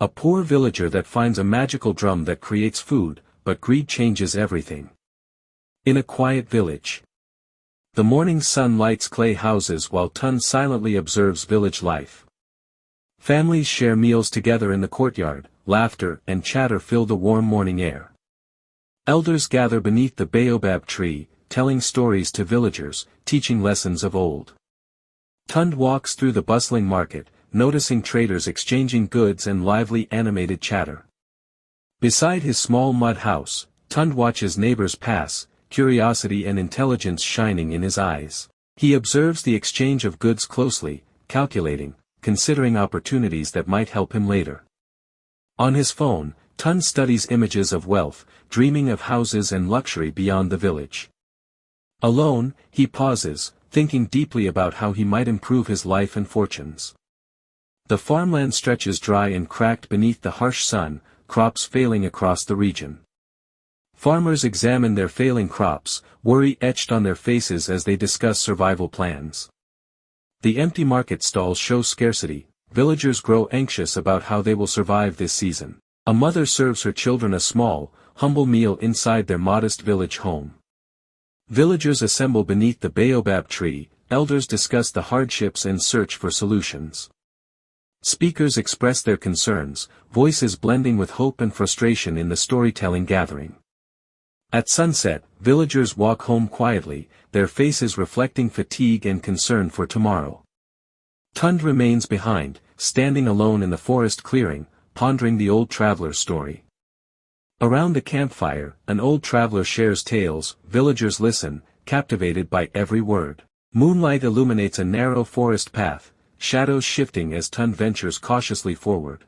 A poor villager that finds a magical drum that creates food, but greed changes everything. In a quiet village. The morning sun lights clay houses while Tun silently observes village life. Families share meals together in the courtyard, laughter and chatter fill the warm morning air. Elders gather beneath the baobab tree, telling stories to villagers, teaching lessons of old. Tund walks through the bustling market, noticing traders exchanging goods and lively animated chatter. Beside his small mud house, Tund watches neighbors pass, curiosity and intelligence shining in his eyes. He observes the exchange of goods closely, calculating, considering opportunities that might help him later. On his phone, Tund studies images of wealth, dreaming of houses and luxury beyond the village. Alone, he pauses, thinking deeply about how he might improve his life and fortunes. The farmland stretches dry and cracked beneath the harsh sun, crops failing across the region. Farmers examine their failing crops, worry etched on their faces as they discuss survival plans. The empty market stalls show scarcity, villagers grow anxious about how they will survive this season. A mother serves her children a small, humble meal inside their modest village home. Villagers assemble beneath the baobab tree, elders discuss the hardships and search for solutions. Speakers express their concerns, voices blending with hope and frustration in the storytelling gathering. At sunset, villagers walk home quietly, their faces reflecting fatigue and concern for tomorrow. Tund remains behind, standing alone in the forest clearing, pondering the old traveler's story. Around the campfire, an old traveler shares tales, villagers listen, captivated by every word. Moonlight illuminates a narrow forest path, shadows shifting as Tund ventures cautiously forward.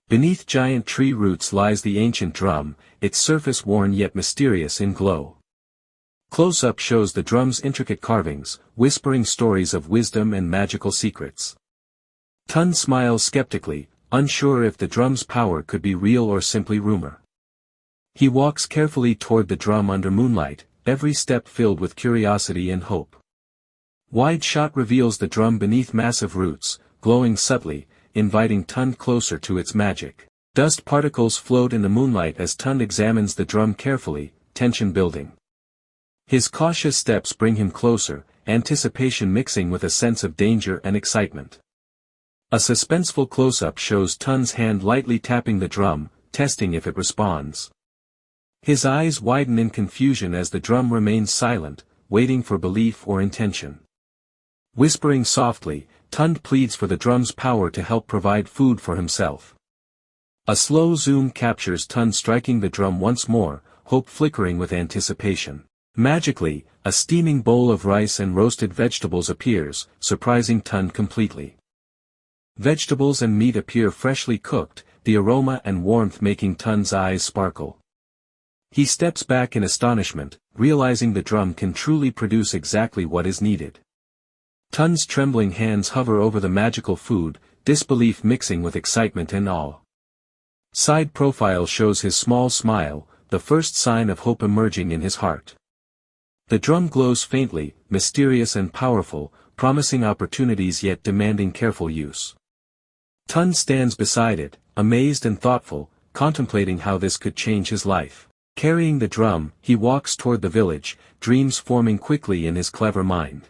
Beneath giant tree roots lies the ancient drum, its surface worn yet mysterious in glow. Close-up shows the drum's intricate carvings, whispering stories of wisdom and magical secrets. Tund smiles skeptically, unsure if the drum's power could be real or simply rumor. He walks carefully toward the drum under moonlight, every step filled with curiosity and hope. Wide shot reveals the drum beneath massive roots, glowing subtly, inviting Tund closer to its magic. Dust particles float in the moonlight as Tund examines the drum carefully, tension building. His cautious steps bring him closer, anticipation mixing with a sense of danger and excitement. A suspenseful close-up shows Tund's hand lightly tapping the drum, testing if it responds. His eyes widen in confusion as the drum remains silent, waiting for belief or intention. Whispering softly, Tund pleads for the drum's power to help provide food for himself. A slow zoom captures Tund striking the drum once more, hope flickering with anticipation. Magically, a steaming bowl of rice and roasted vegetables appears, surprising Tund completely. Vegetables and meat appear freshly cooked, the aroma and warmth making Tund's eyes sparkle. He steps back in astonishment, realizing the drum can truly produce exactly what is needed. Tund's trembling hands hover over the magical food, disbelief mixing with excitement and awe. Side profile shows his small smile, the first sign of hope emerging in his heart. The drum glows faintly, mysterious and powerful, promising opportunities yet demanding careful use. Tund stands beside it, amazed and thoughtful, contemplating how this could change his life. Carrying the drum, he walks toward the village, dreams forming quickly in his clever mind.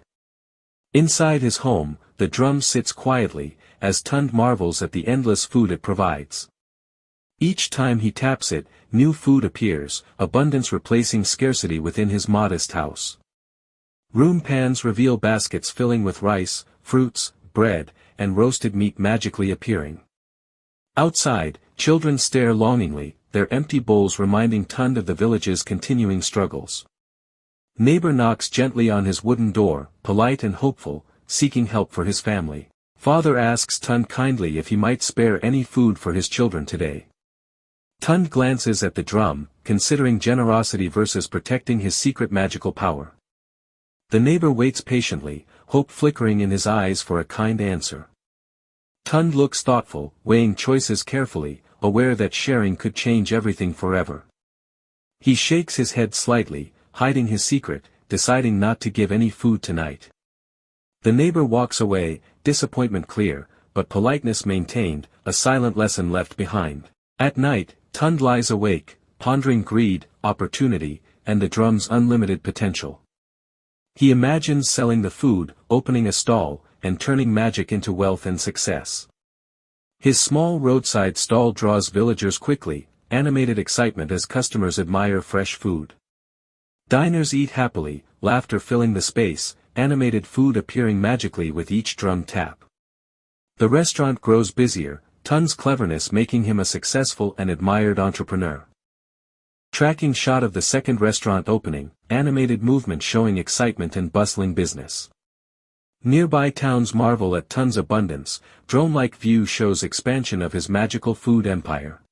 Inside his home, the drum sits quietly, as Tund marvels at the endless food it provides. Each time he taps it, new food appears, abundance replacing scarcity within his modest house. Room pans reveal baskets filling with rice, fruits, bread, and roasted meat magically appearing. Outside, children stare longingly, their empty bowls reminding Tund of the village's continuing struggles. Neighbor knocks gently on his wooden door, polite and hopeful, seeking help for his family. Father asks Tund kindly if he might spare any food for his children today. Tund glances at the drum, considering generosity versus protecting his secret magical power. The neighbor waits patiently, hope flickering in his eyes for a kind answer. Tund looks thoughtful, weighing choices carefully, aware that sharing could change everything forever. He shakes his head slightly, hiding his secret, deciding not to give any food tonight. The neighbor walks away, disappointment clear, but politeness maintained, a silent lesson left behind. At night, Tund lies awake, pondering greed, opportunity, and the drum's unlimited potential. He imagines selling the food, opening a stall, and turning magic into wealth and success. His small roadside stall draws villagers quickly, animated excitement as customers admire fresh food. Diners eat happily, laughter filling the space, animated food appearing magically with each drum tap. The restaurant grows busier, Tund's cleverness making him a successful and admired entrepreneur. Tracking shot of the second restaurant opening, animated movement showing excitement and bustling business. Nearby towns marvel at Tund's abundance, drone-like view shows expansion of his magical food empire.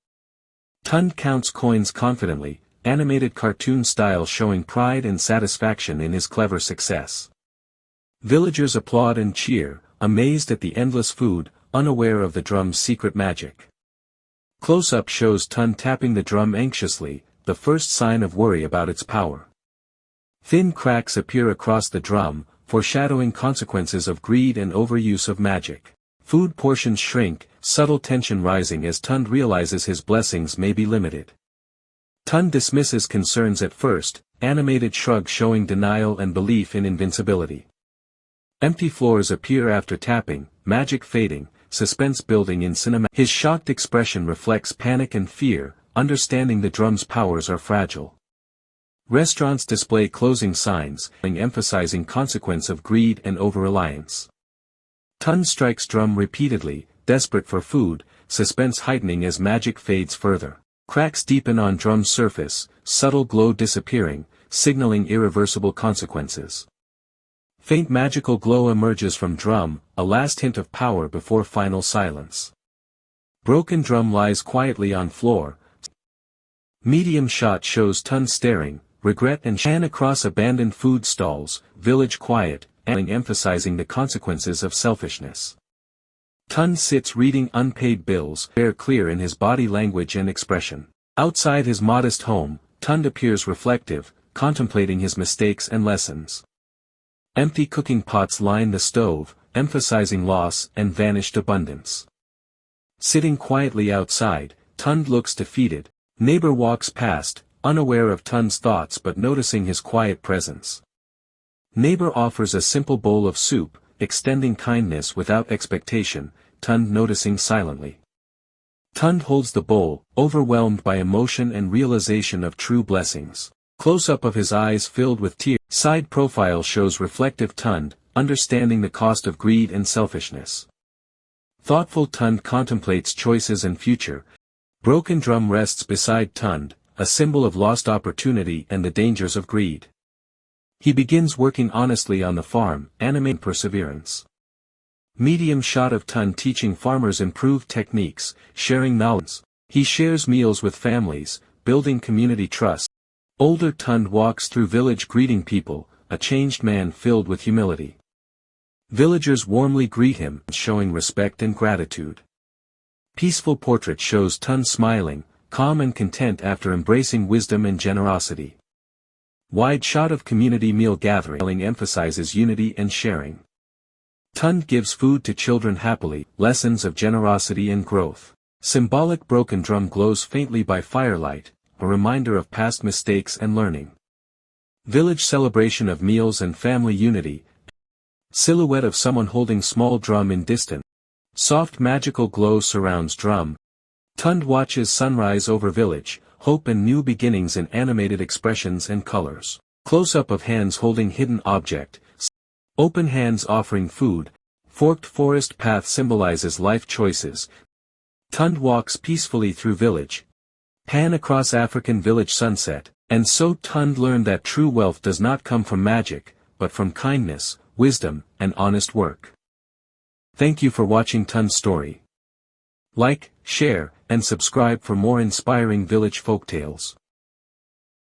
Tund counts coins confidently, animated cartoon style showing pride and satisfaction in his clever success. Villagers applaud and cheer, amazed at the endless food, unaware of the drum's secret magic. Close-up shows Tund tapping the drum anxiously, the first sign of worry about its power. Thin cracks appear across the drum, foreshadowing consequences of greed and overuse of magic. Food portions shrink, subtle tension rising as Tund realizes his blessings may be limited. Tund dismisses concerns at first, animated shrug showing denial and belief in invincibility. Empty floors appear after tapping, magic fading, suspense building in cinema. His shocked expression reflects panic and fear, understanding the drum's powers are fragile. Restaurants display closing signs, emphasizing consequence of greed and over-reliance. Tund strikes drum repeatedly, desperate for food, suspense heightening as magic fades further. Cracks deepen on drum's surface, subtle glow disappearing, signaling irreversible consequences. Faint magical glow emerges from drum, a last hint of power before final silence. Broken drum lies quietly on floor. Medium shot shows Tund staring, regret and pan across abandoned food stalls, village quiet, and emphasizing the consequences of selfishness. Tund sits reading unpaid bills, very clear in his body language and expression. Outside his modest home, Tund appears reflective, contemplating his mistakes and lessons. Empty cooking pots line the stove, emphasizing loss and vanished abundance. Sitting quietly outside, Tund looks defeated. Neighbor walks past, unaware of Tund's thoughts but noticing his quiet presence. Neighbor offers a simple bowl of soup, extending kindness without expectation, Tund noticing silently. Tund holds the bowl, overwhelmed by emotion and realization of true blessings. Close-up of his eyes filled with tears. Side profile shows reflective Tund, understanding the cost of greed and selfishness. Thoughtful Tund contemplates choices and future. Broken drum rests beside Tund, a symbol of lost opportunity and the dangers of greed. He begins working honestly on the farm, animating perseverance. Medium shot of Tund teaching farmers improved techniques, sharing knowledge. He shares meals with families, building community trust. Older Tund walks through village greeting people, a changed man filled with humility. Villagers warmly greet him, showing respect and gratitude. Peaceful portrait shows Tund smiling, calm and content after embracing wisdom and generosity. Wide shot of community meal gathering emphasizes unity and sharing. Tund gives food to children happily, lessons of generosity and growth. Symbolic broken drum glows faintly by firelight, a reminder of past mistakes and learning. Village celebration of meals and family unity. Silhouette of someone holding small drum in distance. Soft magical glow surrounds drum. Tund watches sunrise over village, hope and new beginnings in animated expressions and colors. Close-up of hands holding hidden object. Open hands offering food. Forked forest path symbolizes life choices. Tund walks peacefully through village. Pan across African village sunset, and so Tund learned that true wealth does not come from magic, but from kindness, wisdom, and honest work. Thank you for watching Tund's story. Like, share, and subscribe for more inspiring village folktales.